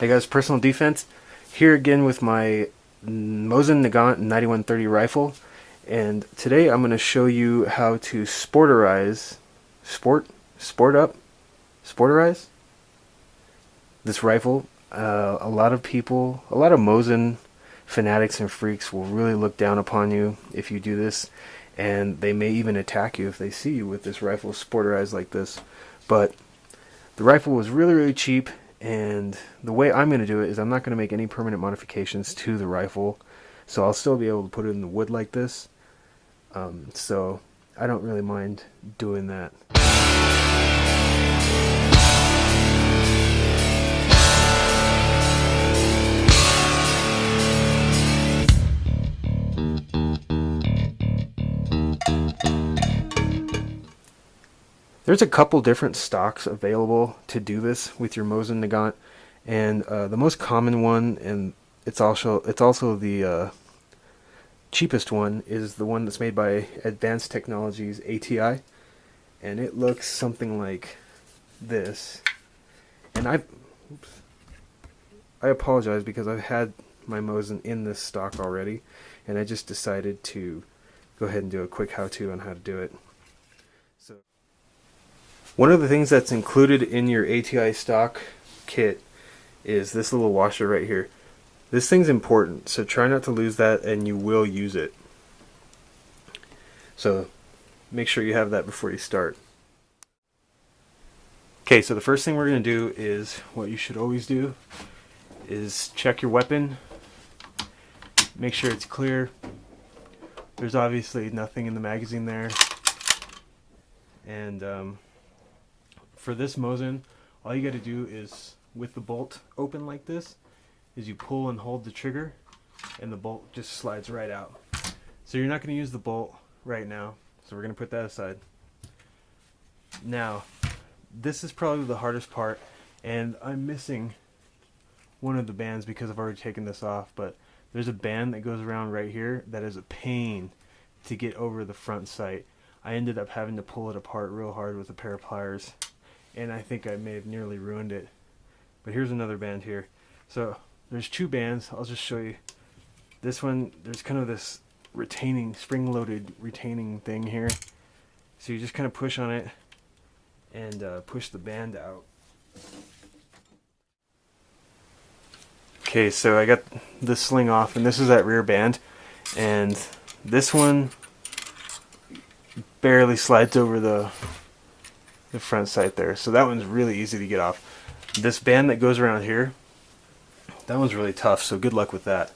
Hey guys, personal defense here again with my Mosin Nagant 9130 rifle, and today I'm going to show you how to sporterize, sporterize this rifle. A lot of people, a lot of Mosin fanatics and freaks will really look down upon you if you do this, and they may even attack you if they see you with this rifle sporterized like this. But the rifle was really cheap, and the way I'm going to do it is I'm not going to make any permanent modifications to the rifle, so I'll still be able to put it in the wood like this. So I don't really mind doing that. There's a couple different stocks available to do this with your Mosin Nagant, and the most common one, and it's also the cheapest one, is the one that's made by Advanced Technologies ATI, and it looks something like this. And I apologize because I've had my Mosin in this stock already, and I just decided to go ahead and do a quick how-to on how to do it. So, one of the things that's included in your ATI stock kit is this little washer right here. This thing's important, so try not to lose that, and you will use it. So make sure you have that before you start. Okay, so the first thing we're going to do is what you should always do is check your weapon. Make sure it's clear. There's obviously nothing in the magazine there. And for this Mosin, all you got to do is, with the bolt open like this, is you pull and hold the trigger, and the bolt just slides right out. So you're not going to use the bolt right now, so we're going to put that aside. Now, this is probably the hardest part, and I'm missing one of the bands because I've already taken this off, but there's a band that goes around right here that is a pain to get over the front sight. I ended up having to pull it apart real hard with a pair of pliers, and I think I may have nearly ruined it. But here's another band here. So there's two bands. I'll just show you. This one, there's kind of this retaining, spring-loaded retaining thing here. So you just kind of push on it and push the band out. Okay, so I got the sling off, and this is that rear band, and this one barely slides over the front sight there, so that one's really easy to get off. This band that goes around here, that one's really tough, so good luck with that.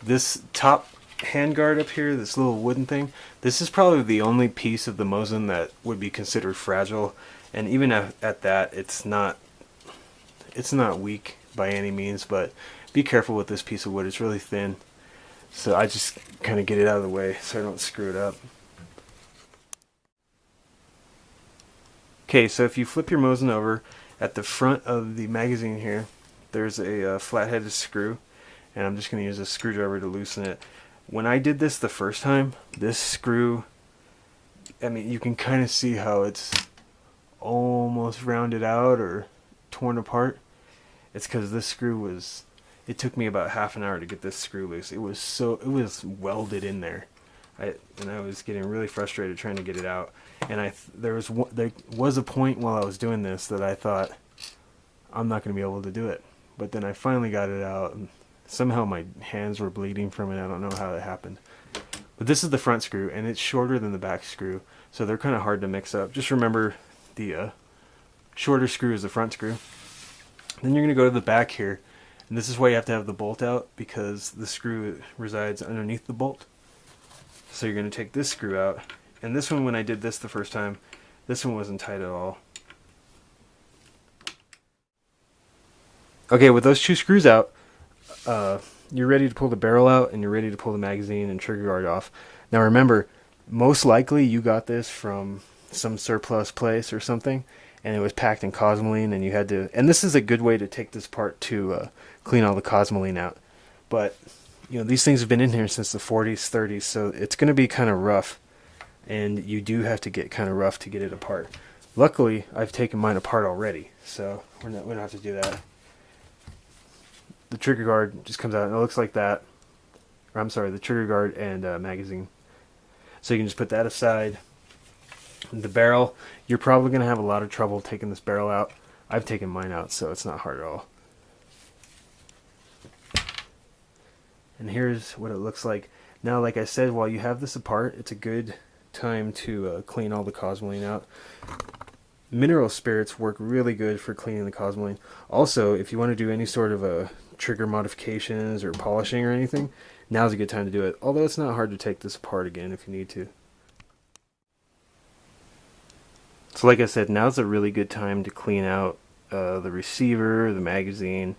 This top handguard up here, this little wooden thing, this is probably the only piece of the Mosin that would be considered fragile, and even at that, it's not weak by any means, but be careful with this piece of wood. It's really thin, so I just kind of get it out of the way so I don't screw it up. Okay, so if you flip your Mosin over, at the front of the magazine here, there's a flat-headed screw, and I'm just going to use a screwdriver to loosen it. When I did this the first time, this screw, I mean, you can kind of see how it's almost rounded out or torn apart. It's because this screw was, it took me about half an hour to get this screw loose. It was welded in there. And I was getting really frustrated trying to get it out. And there was a point while I was doing this that I thought, I'm not going to be able to do it. But then I finally got it out, and somehow my hands were bleeding from it. I don't know how that happened. But this is the front screw, and it's shorter than the back screw, so they're kind of hard to mix up. Just remember the shorter screw is the front screw. Then you're going to go to the back here, and this is why you have to have the bolt out, because the screw resides underneath the bolt. So you're going to take this screw out, and this one, when I did this the first time, this one wasn't tight at all. Okay, with those two screws out, you're ready to pull the barrel out, and you're ready to pull the magazine and trigger guard off. Now remember, most likely you got this from some surplus place or something, and it was packed in cosmoline, and you had to, and this is a good way to take this part to clean all the cosmoline out. But you know, these things have been in here since the 40s, 30s, so it's going to be kind of rough, and you do have to get kind of rough to get it apart. Luckily, I've taken mine apart already, so we don't have to do that. the trigger guard just comes out and it looks like that. Or, I'm sorry, the trigger guard and magazine. So you can just put that aside. The barrel, you're probably going to have a lot of trouble taking this barrel out. I've taken mine out, so it's not hard at all. And here's what it looks like. Now, like I said, while you have this apart, it's a good time to clean all the cosmoline out. Mineral spirits work really good for cleaning the cosmoline. Also, if you want to do any sort of trigger modifications or polishing or anything, now's a good time to do it. Although it's not hard to take this apart again if you need to. So like I said, now's a really good time to clean out the receiver, the magazine,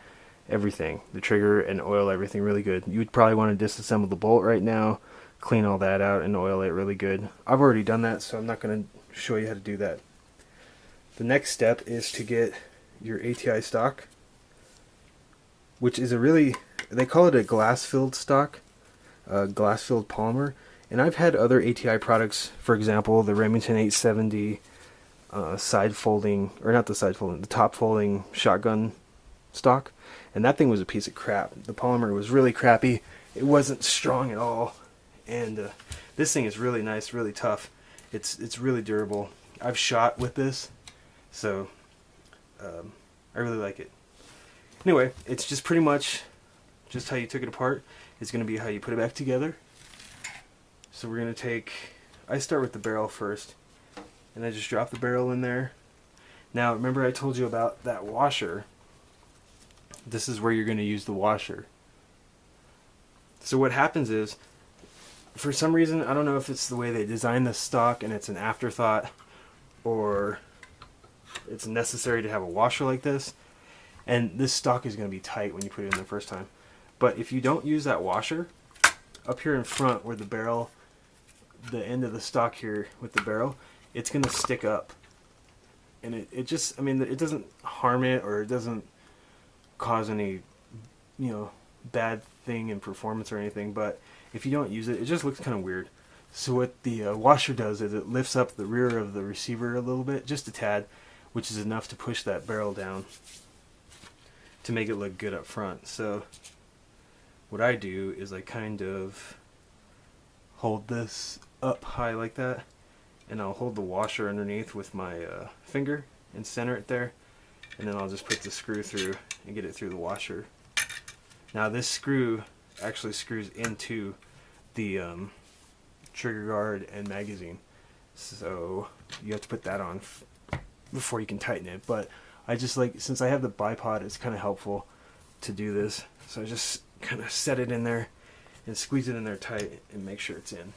everything. The trigger and oil everything really good. You would probably want to disassemble the bolt right now, clean all that out and oil it really good. I've already done that, so I'm not going to show you how to do that. The next step is to get your ATI stock, which is a really, they call it a glass-filled stock, glass-filled polymer. And I've had other ATI products, for example, the Remington 870 side folding, or not the side folding, the top folding shotgun stock, and that thing was a piece of crap. The polymer was really crappy. It wasn't strong at all, and this thing is really nice, really tough. It's really durable. I've shot with this, so I really like it. Anyway, it's just pretty much just how you took it apart. It's going to be how you put it back together. So we're going to take, I start with the barrel first, and I just drop the barrel in there. Now remember I told you about that washer. This is where you're going to use the washer. So what happens is, for some reason, I don't know if it's the way they designed the stock and it's an afterthought, or it's necessary to have a washer like this, and this stock is going to be tight when you put it in the first time. But if you don't use that washer, up here in front where the barrel, the end of the stock here with the barrel, it's going to stick up. And it just, I mean, it doesn't harm it, or it doesn't cause any, bad thing in performance or anything, but if you don't use it, it just looks kind of weird. So what the washer does is it lifts up the rear of the receiver a little bit, just a tad, which is enough to push that barrel down to make it look good up front. So what I do is I kind of hold this up high like that, and I'll hold the washer underneath with my finger and center it there, and then I'll just put the screw through and get it through the washer. Now this screw actually screws into the trigger guard and magazine, so you have to put that on before you can tighten it. But I just like, since I have the bipod, it's kind of helpful to do this, so I just kind of set it in there and squeeze it in there tight and make sure it's in.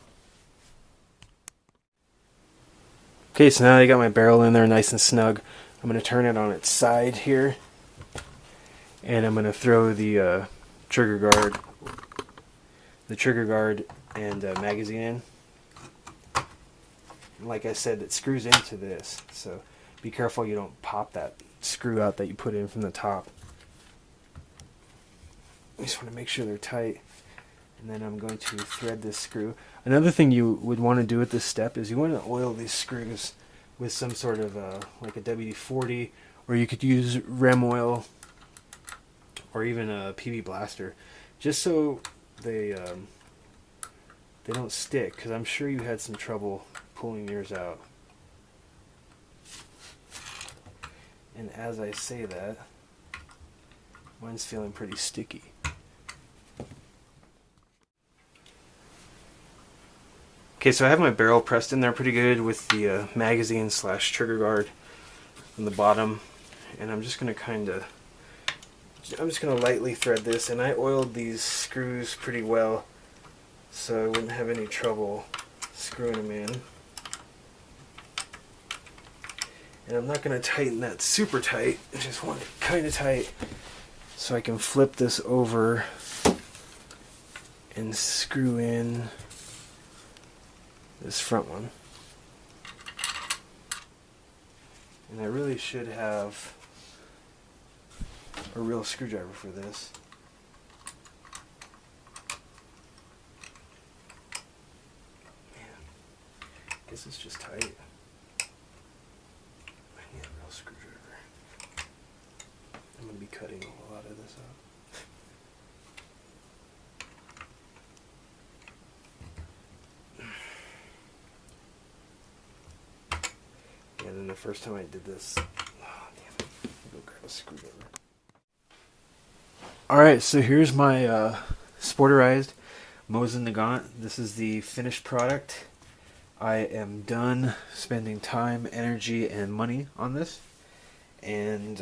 Okay, so now I got my barrel in there nice and snug. I'm going to turn it on its side here, and I'm going to throw the trigger guard and magazine in. And like I said, it screws into this, so be careful you don't pop that screw out that you put in from the top. I just want to make sure they're tight, and then I'm going to thread this screw. Another thing you would want to do at this step is you want to oil these screws with some sort of like a WD-40, or you could use Rem oil, or even a PB Blaster, just so they don't stick, because I'm sure you had some trouble pulling yours out. And as I say that, mine's feeling pretty sticky. Okay, so I have my barrel pressed in there pretty good with the magazine slash trigger guard on the bottom, and I'm just going to lightly thread this, and I oiled these screws pretty well so I wouldn't have any trouble screwing them in. And I'm not going to tighten that super tight, I just want it kind of tight so I can flip this over and screw in this front one. And I really should have a real screwdriver for this. Man, I guess it's just tight. I need a real screwdriver. I'm going to be cutting a lot of this out. the first time I did this. Oh, damn it. Go grab a screwdriver. Alright, so here's my sporterized Mosin Nagant. This is the finished product. I am done spending time, energy, and money on this. And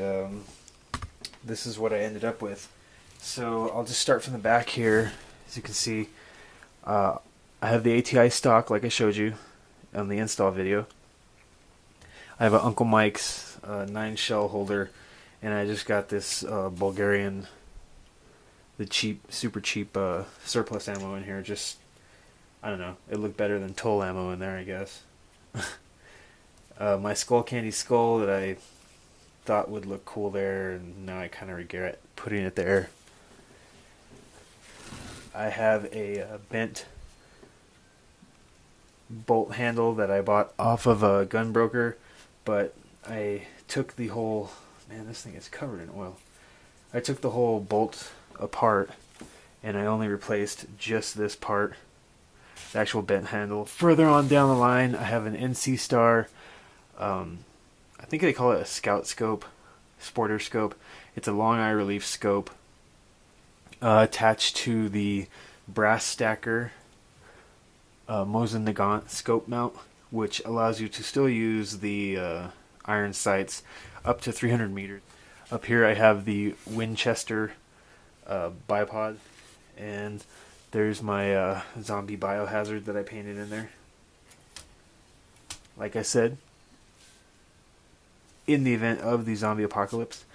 this is what I ended up with. So I'll just start from the back here. As you can see, I have the ATI stock like I showed you on the install video. I have an Uncle Mike's 9 shell holder, and I just got this Bulgarian, the cheap, super cheap surplus ammo in here. Just, I don't know, it looked better than toll ammo in there, I guess. My Skull Candy skull that I thought would look cool there, and now I kind of regret putting it there. I have a bent bolt handle that I bought off of a gun broker, but I took the whole, man, this thing is covered in oil. I took the whole bolt apart and I only replaced just this part, the actual bent handle. Further on down the line, I have an NC Star, I think they call it a scout scope, sporter scope. It's a long eye relief scope attached to the brass stacker Mosin Nagant scope mount, which allows you to still use the iron sights up to 300 meters. Up here I have the Winchester bipod, and there's my zombie biohazard that I painted in there. Like I said, in the event of the zombie apocalypse,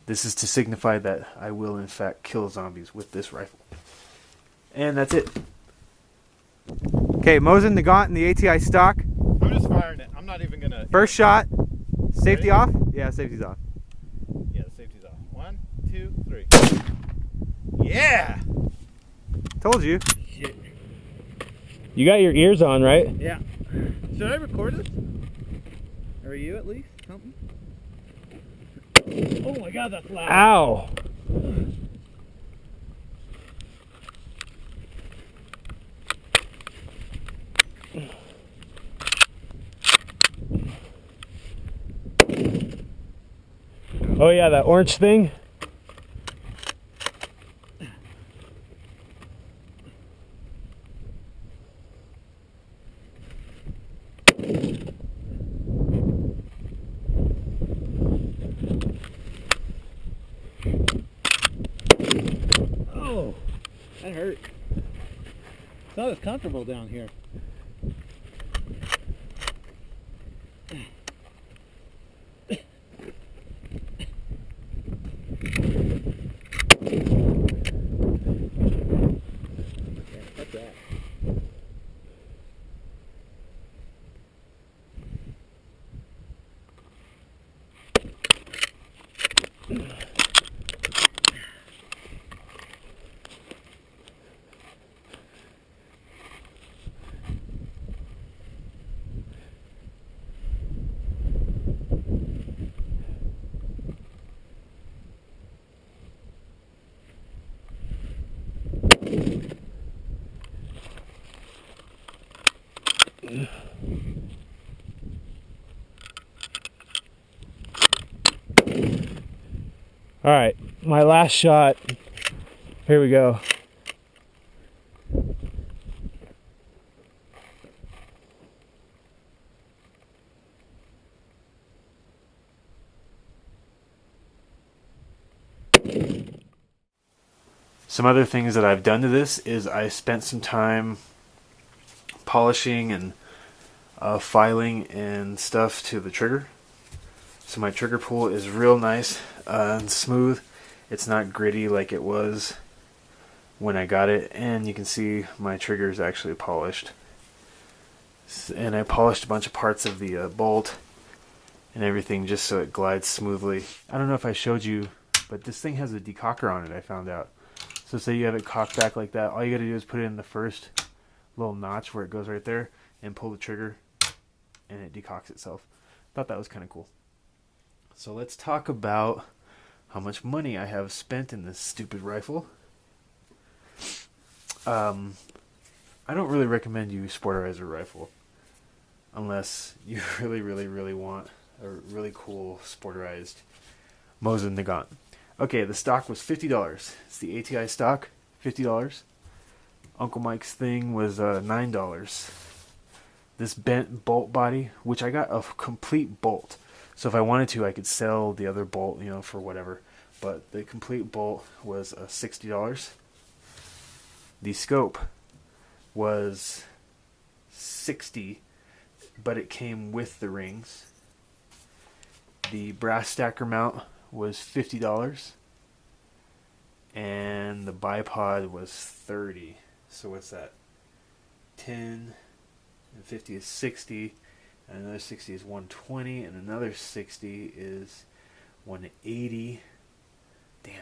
this is to signify that I will in fact kill zombies with this rifle. And that's it. Okay, Mosin Nagant in the ATI stock. I'm just firing it. I'm not even gonna... First shot. Safety Ready? off? Yeah, safety's off. Yeah, the safety's off. 1, 2, 3. Yeah! Told you. Shit. You got your ears on, right? Yeah. Should I record this? Or you at least? Something? Oh my god, that's loud. Ow! Oh yeah, that orange thing. Oh, that hurt. It's not as comfortable down here. What's that? All right, my last shot. Here we go. Some other things that I've done to this is I spent some time polishing and filing and stuff to the trigger. So my trigger pull is real nice and smooth. It's not gritty like it was when I got it, and you can see my trigger is actually polished. And I polished a bunch of parts of the bolt and everything just so it glides smoothly. I don't know if I showed you, but this thing has a decocker on it, I found out. So say you have it cocked back like that, all you gotta do is put it in the first little notch where it goes right there and pull the trigger and it decocks itself. Thought that was kind of cool. So let's talk about how much money I have spent in this stupid rifle. I don't really recommend you sporterize a rifle unless you really want a really cool sporterized Mosin Nagant. Okay, the stock was $50. It's the ATI stock, $50. Uncle Mike's thing was $9. This bent bolt body, which I got a complete bolt. So if I wanted to, I could sell the other bolt, you know, for whatever. But the complete bolt was $60. The scope was $60, but it came with the rings. The brass stacker mount was $50, and the bipod was $30. So what's that? 10 and 50 is 60, and another 60 is 120, and another 60 is 180. Damn,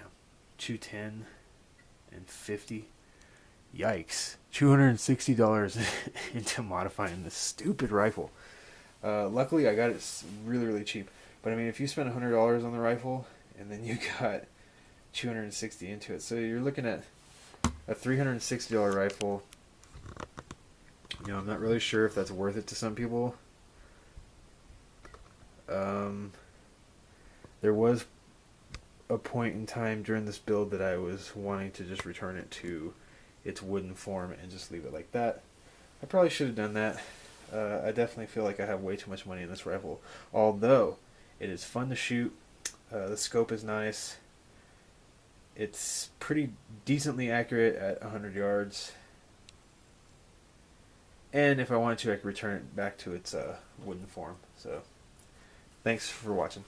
210 and 50. Yikes, $260 into modifying this stupid rifle. Luckily, I got it really cheap. But I mean, if you spend $100 on the rifle and then you got $260 into it, so you're looking at a $360 rifle. You know, I'm not really sure if that's worth it to some people. There was a point in time during this build that I was wanting to just return it to its wooden form and just leave it like that. I probably should have done that. I definitely feel like I have way too much money in this rifle. Although, it is fun to shoot. The scope is nice. It's pretty decently accurate at 100 yards. And if I wanted to, I could return it back to its wooden form. So, thanks for watching.